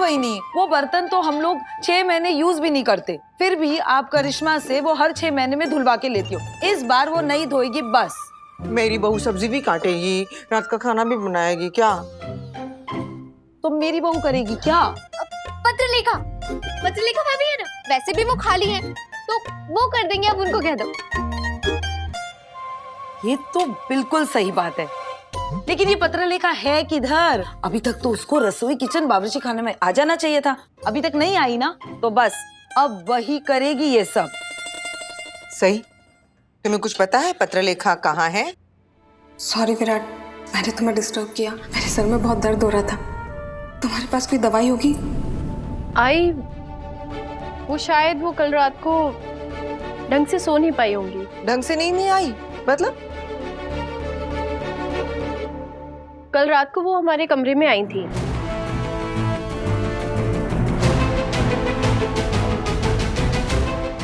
वहीनी, वो बर्तन तो हम लोग 6 महीने यूज भी नहीं करते, फिर भी आप करिश्मा से वो हर 6 महीने में धुलवा के लेती हो। इस बार वो नहीं धोएगी बस। मेरी बहू सब्जी भी काटेगी, रात का खाना भी बनाएगी क्या? तो मेरी बहू करेगी क्या? पत्रलेखा भाभी है ना, वैसे भी वो खाली है तो वो कर देंगे, आप उनको कह दो। ये तो बिल्कुल सही बात है, लेकिन ये पत्रलेखा है किधर? अभी तक तो उसको रसोई, किचन, बावर्ची खाने में आ जाना चाहिए था। अभी तक नहीं आई ना, तो बस अब वही करेगी ये सब। सही, तुम्हें कुछ पता है पत्रलेखा कहाँ है? सॉरी विराट, मैंने तुम्हें डिस्टर्ब किया। मेरे सर में बहुत दर्द हो रहा था। तुम्हारे पास कोई दवाई होगी? आई, वो शायद वो कल रात को ढंग से सो नहीं पाई होंगी। ढंग से नहीं आई मतलब? कल रात को वो हमारे कमरे में आई थी।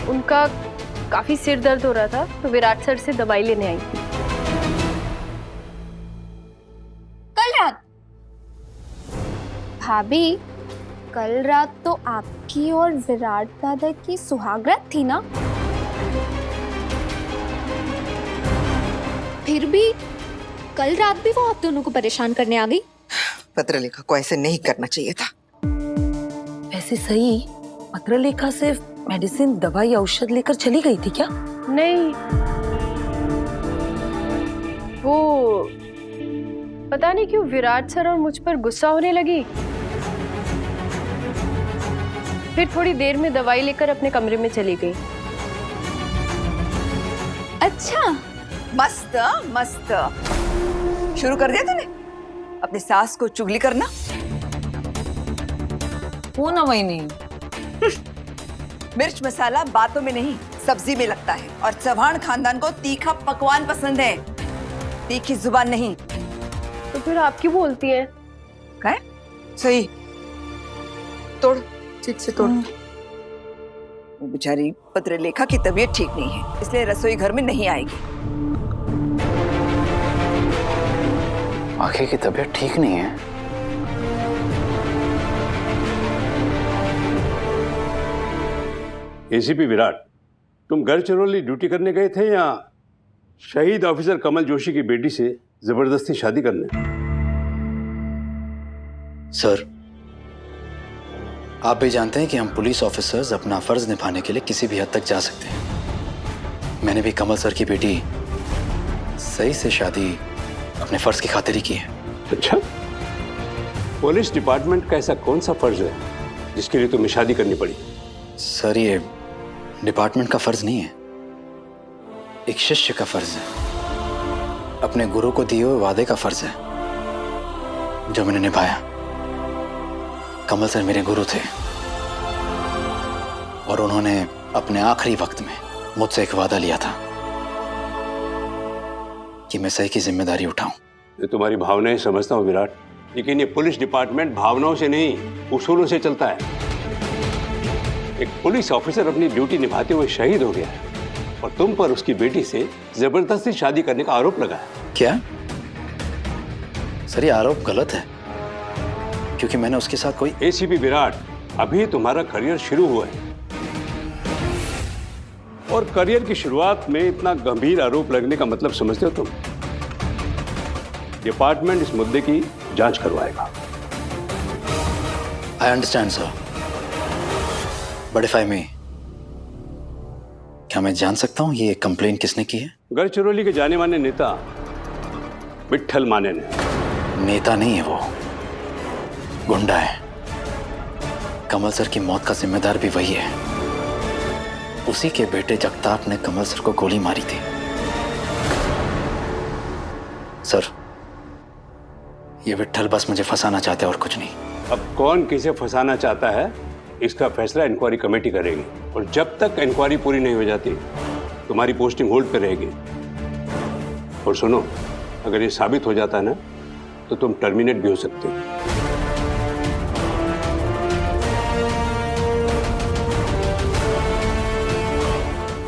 उनका काफी सिर दर्द हो रहा था, तो विराट सर से दवाई लेने आई थी। कल रात? भाभी, कल रात तो आपकी और विराट दादा की सुहागरात थी ना? फिर भी कल रात भी वो आप दोनों को परेशान करने आ गई। पत्रलेखा को ऐसे नहीं करना चाहिए था। वैसे सही, पत्रलेखा सिर्फ मेडिसिन, दवाई, औषध लेकर चली गई थी क्या? नहीं, वो पता नहीं क्यों विराट सर और मुझ पर गुस्सा होने लगी। फिर थोड़ी देर में दवाई लेकर अपने कमरे में चली गई। अच्छा, मस्त मस्त। शुरू कर दिया तूने अपनी सास को चुगली करना? वो ना वहीनी, मिर्च मसाला बातों में नहीं, सब्जी में लगता है। और चौहान खानदान को तीखा पकवान पसंद है, तीखी जुबान नहीं। तो फिर आप क्यों बोलती हैं? क्या? सही, तोड़, ठीक से तोड़। वो बेचारी पत्रलेखा की तबीयत ठीक नहीं है, इसलिए रसोई घर में नहीं आएगी। आखिर की तबीयत ठीक नहीं है? एसीपी विराट, तुम गढ़चिरौली ड्यूटी करने गए थे या शहीद ऑफिसर कमल जोशी की बेटी से जबरदस्ती शादी करने? सर, आप भी जानते हैं कि हम पुलिस ऑफिसर्स अपना फर्ज निभाने के लिए किसी भी हद तक जा सकते हैं। मैंने भी कमल सर की बेटी सही से शादी अपने फर्ज की खातिर ही की है। अच्छा, पुलिस डिपार्टमेंट का ऐसा कौन सा फर्ज है जिसके लिए तुम्हें शादी करनी पड़ी? सर, ये डिपार्टमेंट का फर्ज नहीं है, एक शिष्य का फर्ज है। अपने गुरु को दिए हुए वादे का फर्ज है जो मैंने निभाया। कमल सर मेरे गुरु थे और उन्होंने अपने आखिरी वक्त में मुझसे एक वादा लिया था कि मैं सही की जिम्मेदारी उठाऊं। ये तुम्हारी भावनाएं समझता हूँ विराट, लेकिन ये पुलिस डिपार्टमेंट भावनाओं से नहीं, उसूलों से चलता है। एक पुलिस ऑफिसर अपनी ड्यूटी निभाते हुए शहीद हो गया है और तुम पर उसकी बेटी से जबरदस्ती शादी करने का आरोप लगा है। क्या? सर, ये आरोप गलत है क्योंकि मैंने उसके साथ कोई... एसीपी विराट, अभी तुम्हारा करियर शुरू हुआ है और करियर की शुरुआत में इतना गंभीर आरोप लगने का मतलब समझते हो तुम? डिपार्टमेंट इस मुद्दे की जांच करवाएगा। I understand sir, but if I may, क्या मैं जान सकता हूं ये कंप्लेन किसने की है? गढ़चिरौली के जाने माने नेता विट्ठल माने ने। नेता नहीं है, वो गुंडा है। कमल सर की मौत का जिम्मेदार भी वही है। उसी के बेटे जगताप ने कमल सर को गोली मारी थी। सर, ये विट्ठल बस मुझे फंसाना चाहते हैं और कुछ नहीं। अब कौन किसे फंसाना चाहता है इसका फैसला इंक्वायरी कमेटी करेगी और जब तक इंक्वायरी पूरी नहीं हो जाती तुम्हारी पोस्टिंग होल्ड पे रहेगी। और सुनो, अगर ये साबित हो जाता है ना तो तुम टर्मिनेट भी हो सकते हो।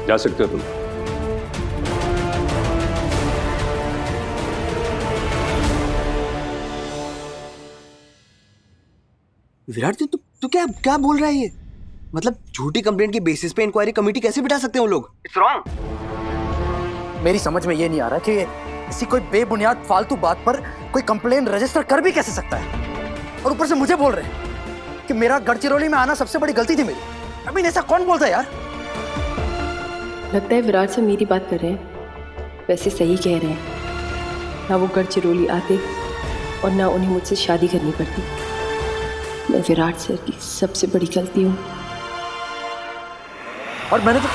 जा सकते हो तुम। विराट तू क्या क्या बोल रहा है ये? मतलब झूठी कंप्लेंट के बेसिस पे इंक्वायरी कमेटी कैसे बिठा सकते हैं वो लोग? It's wrong. मेरी समझ में ये नहीं आ रहा कि किसी कोई बेबुनियाद फालतू बात पर कोई कंप्लेन रजिस्टर कर भी कैसे सकता है, और ऊपर से मुझे बोल रहे हैं कि मेरा गढ़चिरौली में आना सबसे बड़ी गलती थी मेरी। I mean, ऐसा कौन बोलता है यार? लगता है विराट से मेरी बात कर रहे हैं। वैसे सही कह रहे हैं, ना वो गढ़चिरौली आते और ना उन्हें मुझसे शादी करनी पड़ती। मैं विराट सर की सबसे बड़ी गलती हूँ। और मैंने तो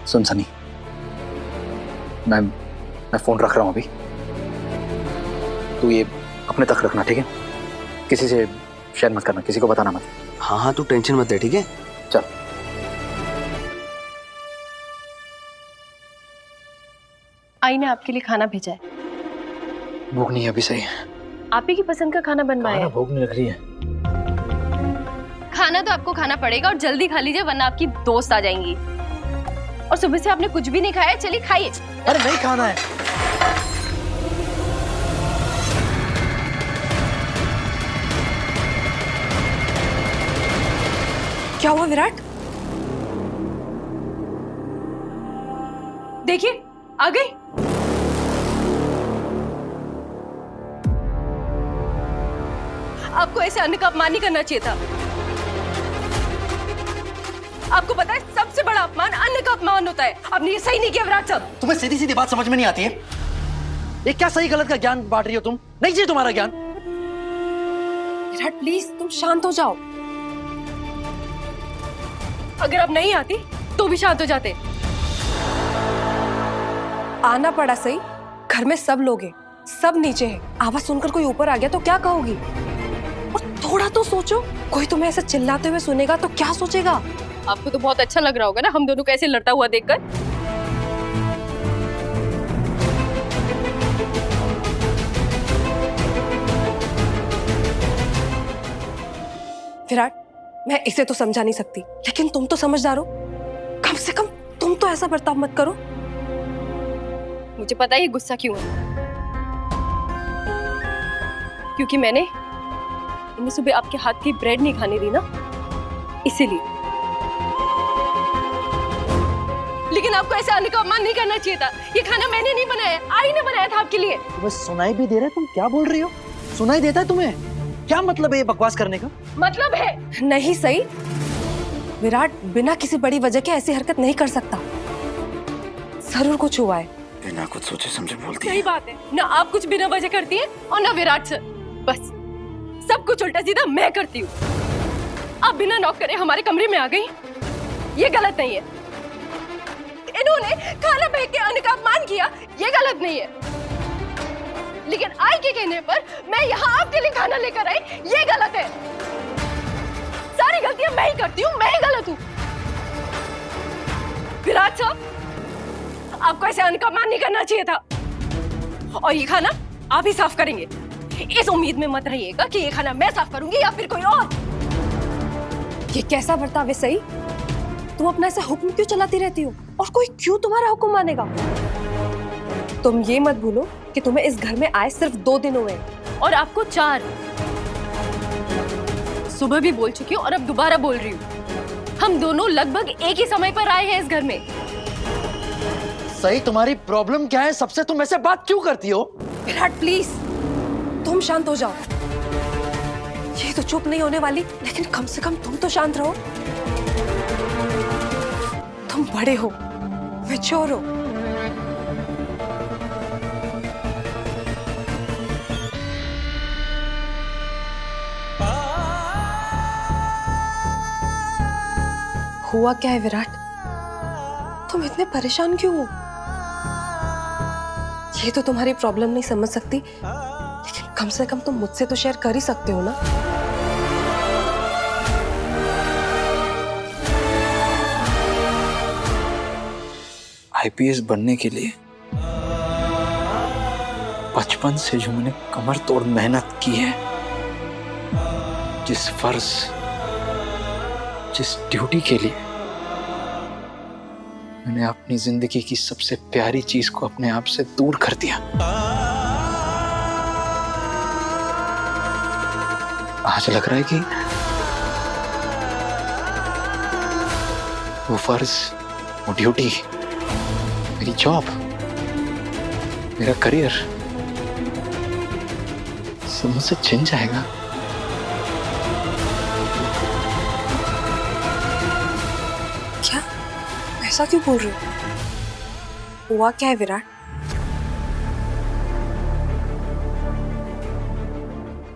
सुन सनी, मैं फोन रख रहा हूं अभी। तू ये अपने तक रखना, ठीक है? किसी से शेयर मत करना, किसी को बताना मत। हाँ तू टेंशन मत ले, ठीक है? चल। आई ने आपके लिए खाना भेजा है। भूख नहीं है अभी। सही, आप ही की पसंद का खाना बनवाया है। भूख नहीं लग रही है। खाना तो आपको खाना पड़ेगा और जल्दी खा लीजिए, वरना आपकी दोस्त आ जाएंगी। और सुबह से आपने कुछ भी नहीं खाया, चलिए खाइए। अरे नहीं खाना है। क्या हुआ विराट? देखिए आ गई। आपको ऐसे अन्न का अपमान नहीं करना चाहिए था। आपको पता है सबसे बड़ा अपमान अन्न का अपमान होता है। आपने ये सही नहीं किया विराट साहब। तुम्हें सीधी सीधी बात समझ में नहीं आती है? ये क्या सही गलत का ज्ञान बांट रही हो तुम? नहीं चाहिए तुम्हारा ज्ञान। विराट प्लीज तुम शांत हो जाओ। अगर आप नहीं आती तो भी शांत हो जाते। आना पड़ा सही, घर में सब लोग हैं, सब नीचे हैं। आवाज सुनकर कोई ऊपर आ गया तो क्या कहोगी? और थोड़ा तो सोचो, कोई तुम्हें ऐसे चिल्लाते हुए सुनेगा तो क्या सोचेगा? आपको तो बहुत अच्छा लग रहा होगा ना हम दोनों कैसे लड़ता हुआ देखकर। विराट मैं इसे तो समझा नहीं सकती, लेकिन तुम तो समझदार हो, कम से कम तुम तो ऐसा बर्ताव मत करो। मुझे पता है ये गुस्सा क्यों है, क्योंकि मैंने इन्हें सुबह आपके हाथ की ब्रेड नहीं खाने दी ना, इसीलिए। लेकिन आपको ऐसे आने का अपमान नहीं करना चाहिए था। ये खाना मैंने नहीं बनाया, आई ने बनाया था आपके लिए। तुम्हें सुनाई भी दे रहा है? तुम क्या बोल रही हो? सुनाई देता है तुम्हें? क्या मतलब है ये बकवास करने का? मतलब है नहीं सही, विराट बिना किसी बड़ी वजह के ऐसी हरकत नहीं कर सकता। जरूर कुछ हुआ है। बिना कुछ सोचे समझे बोलती है। सही बात है ना, आप कुछ बिना वजह करती हैं और ना विराट सर। बस सब कुछ उल्टा सीधा मैं करती हूँ। आप बिना नॉक करे हमारे कमरे में आ गई, ये गलत नहीं है। इन्होंने खाना फेंक के अन्न का अपमान किया, ये गलत नहीं है। लेकिन आई के कहने पर मैं यहाँ आपके लिए खाना लेकर आई, ये गलत है। सारी गलतियां मैं ही करती हूँ, मैं ही गलत हूँ। विराट साहब, आपको ऐसे अन्न का अपमान नहीं करना चाहिए था। और ये खाना आप ही साफ करेंगे, इस उम्मीद में मत रहिएगा कि ये खाना मैं साफ करूंगी या फिर कोई और। ये कैसा बर्ताव है सही? तुम अपना ऐसा हुक्म क्यों चलाती रहती हो, और कोई क्यों तुम्हारा हुक्म मानेगा? तुम ये मत भूलो कि तुम्हें इस घर में आए सिर्फ 2 दिन हुए और आपको 4। सुबह भी बोल चुकी हूँ और अब दोबारा बोल रही हूँ, हम दोनों लगभग एक ही समय पर आए हैं इस घर में। सही, तुम्हारी प्रॉब्लम क्या है? सबसे तुम ऐसे बात क्यों करती हो? विराट प्लीज तुम शांत हो जाओ। ये तो चुप नहीं होने वाली, लेकिन कम से कम तुम तो शांत रहो। तुम बड़े हो, मैच्योर हो। हुआ क्या है विराट? तुम इतने परेशान क्यों हो? ये तो तुम्हारी प्रॉब्लम नहीं समझ सकती, लेकिन कम से कम तुम मुझसे तो शेयर कर ही सकते हो ना। आईपीएस बनने के लिए बचपन से जो मैंने कमर तोड़ मेहनत की है, जिस फर्ज, जिस ड्यूटी के लिए मैंने अपनी जिंदगी की सबसे प्यारी चीज को अपने आप से दूर कर दिया। आज लग रहा है कि वो फर्ज, वो ड्यूटी, मेरी जॉब, मेरा करियर सब मुझसे छिन जाएगा। क्या? ऐसा क्यों बोल रहे हो? हुआ क्या है विराट?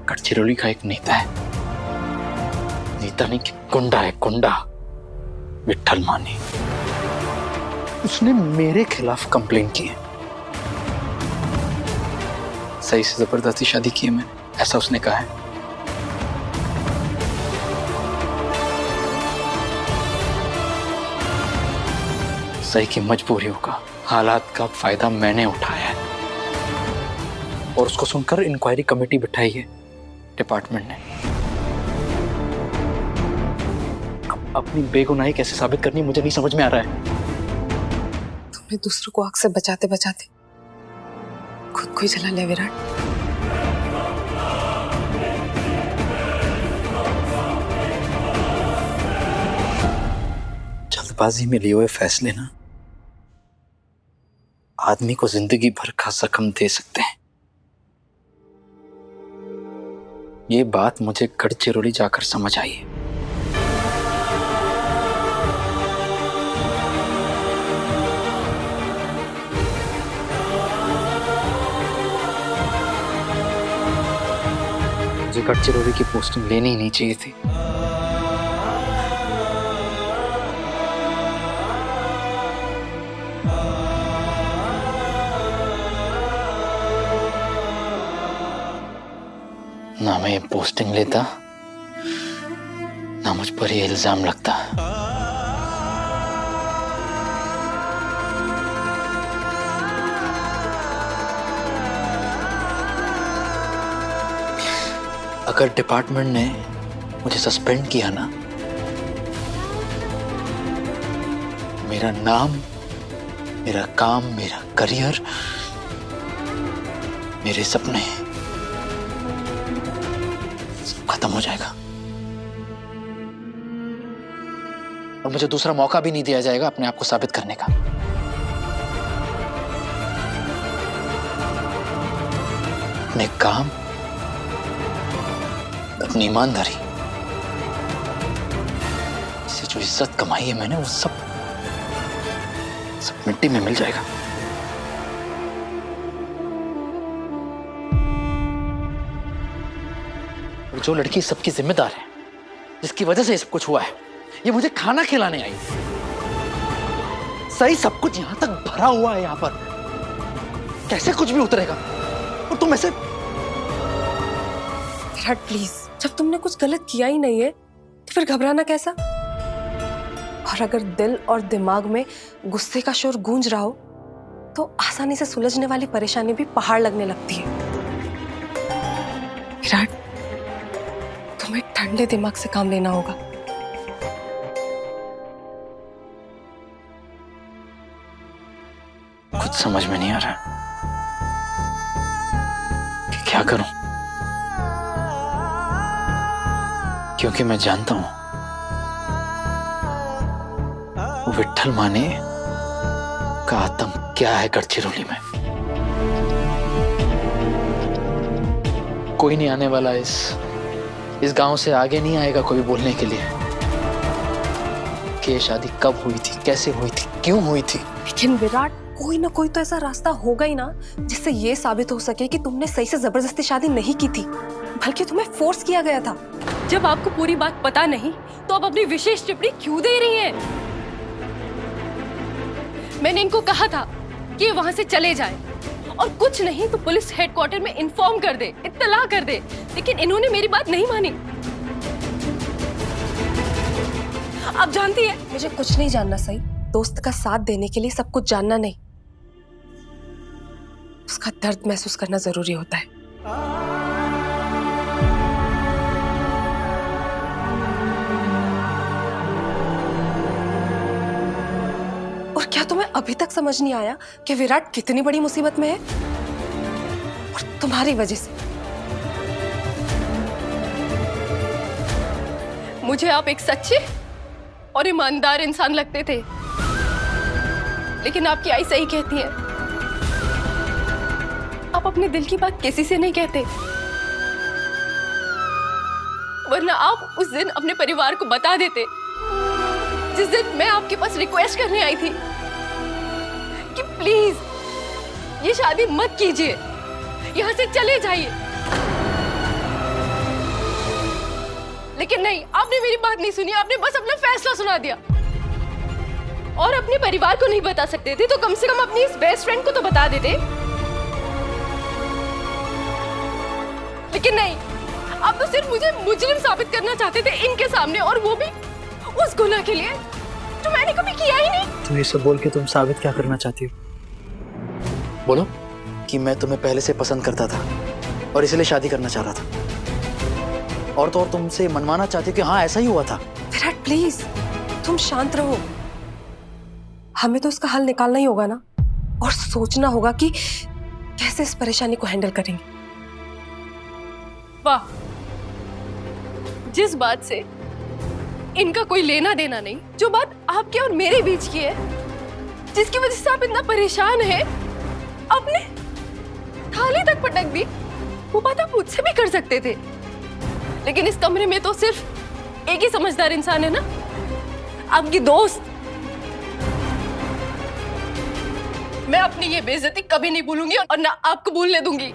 गढ़चिरौली का एक नेता है, नेता नहीं कि गुंडा है, गुंडा, विट्ठल मानी। उसने मेरे खिलाफ कंप्लेन की है। सही से जबरदस्ती शादी की है मैंने, ऐसा उसने कहा है। सही की मजबूरियों का, हालात का फायदा मैंने उठाया है और उसको सुनकर इंक्वायरी कमेटी बिठाई है डिपार्टमेंट ने। अब अपनी बेगुनाही कैसे साबित करनी मुझे नहीं समझ में आ रहा है। तुमने दूसरों को आग से बचाते बचाते खुद को ही जला लिया विराट। जल्दबाजी में लिए हुए फैसले ना आदमी को जिंदगी भर का जख्म दे सकते हैं। ये बात मुझे गढ़चिरौली जाकर समझ आई है। मुझे गढ़चिरौली की पोस्टिंग लेनी ही नहीं चाहिए थी। ना मैं ये पोस्टिंग लेता, ना मुझ पर ये इल्जाम लगता। अगर डिपार्टमेंट ने मुझे सस्पेंड किया ना, मेरा नाम, मेरा काम, मेरा करियर, मेरे सपने सब खत्म हो जाएगा और मुझे दूसरा मौका भी नहीं दिया जाएगा अपने आप को साबित करने का। अपने काम, अपनी ईमानदारी से जो इज्जत कमाई है मैंने, वो सब मिट्टी में मिल जाएगा। और जो लड़की सबकी जिम्मेदार है, जिसकी वजह से ये सब कुछ हुआ है, ये मुझे खाना खिलाने आई। सही सब कुछ यहां तक भरा हुआ है, यहां पर कैसे कुछ भी उतरेगा? और तुम ऐसे। विराट प्लीज, जब तुमने कुछ गलत किया ही नहीं है तो फिर घबराना कैसा? और अगर दिल और दिमाग में गुस्से का शोर गूंज रहा हो तो आसानी से सुलझने वाली परेशानी भी पहाड़ लगने लगती है। विराट, तुम्हें ठंडे दिमाग से काम लेना होगा। कुछ समझ में नहीं आ रहा कि क्या करूं, क्योंकि मैं जानता हूं वो विट्ठल माने का आतंक क्या है गढ़चिरौली में। कोई नहीं आने वाला इस गांव से, आगे नहीं आएगा कोई बोलने के लिए कि ये शादी कब हुई थी, कैसे हुई थी, क्यों हुई थी। लेकिन विराट, कोई ना कोई तो ऐसा रास्ता होगा ही ना जिससे ये साबित हो सके कि तुमने सही से जबरदस्ती शादी नहीं की थी, बल्कि तुम्हें फोर्स किया गया था। जब आपको पूरी बात पता नहीं तो आप अपनी विशेष टिप्पणी क्यों दे रही हैं? मैंने इनको कहा था कि वहां से चले जाएं और कुछ नहीं तो पुलिस हेडक्वार्टर में इन्फॉर्म कर दे, इत्तला कर दे, लेकिन इन्होंने मेरी बात नहीं मानी। आप जानती है, मुझे कुछ नहीं जानना सही। दोस्त का साथ देने के लिए सब कुछ जानना नहीं, उसका दर्द महसूस करना जरूरी होता है। और क्या तुम्हें अभी तक समझ नहीं आया कि विराट कितनी बड़ी मुसीबत में है? और तुम्हारी वजह से। मुझे आप एक सच्चे और ईमानदार इंसान लगते थे, लेकिन आपकी आई सही कहती है, आप अपने दिल की बात किसी से नहीं कहते, वरना आप उस दिन अपने परिवार को बता देते, जिस दिन मैं आपके पास रिक्वेस्ट करने आई थी कि प्लीज ये शादी मत कीजिए, यहां से चले जाइए। लेकिन नहीं, आपने मेरी बात नहीं सुनी, आपने बस अपना फैसला सुना दिया। और अपने परिवार को नहीं बता सकते थे तो कम से कम अपनी इस बेस्ट फ्रेंड को तो बता देते। लेकिन नहीं, आप तो सिर्फ मुझे मुजरिम साबित करना चाहते थे इनके सामने, और वो भी उस गुनाह के लिए जो मैंने कभी किया ही नहीं। तो ये सब बोल के तुम साबित क्या करना चाहती हो? बोलो कि मैं तुम्हें पहले से पसंद करता था और इसलिए शादी करना चाह रहा था, और तो और तुमसे मनवाना चाहती कि हाँ ऐसा ही हुआ था। विराट प्लीज तुम शांत रहो, हमें तो इसका हल निकालना ही होगा ना, और सोचना होगा कि कैसे इस परेशानी को हैंडल करेंगे। वाह, जिस बात से इनका कोई लेना देना नहीं, जो बात आपके और मेरे बीच की है, जिसकी वजह से आप इतना परेशान हैं, आपने थाली तक पटक दी, वो बात आप मुझसे भी कर सकते थे। लेकिन इस कमरे में तो सिर्फ एक ही समझदार इंसान है ना, आपकी दोस्त। मैं अपनी ये बेइज्जती कभी नहीं भूलूंगी और ना आपको भूलने दूंगी।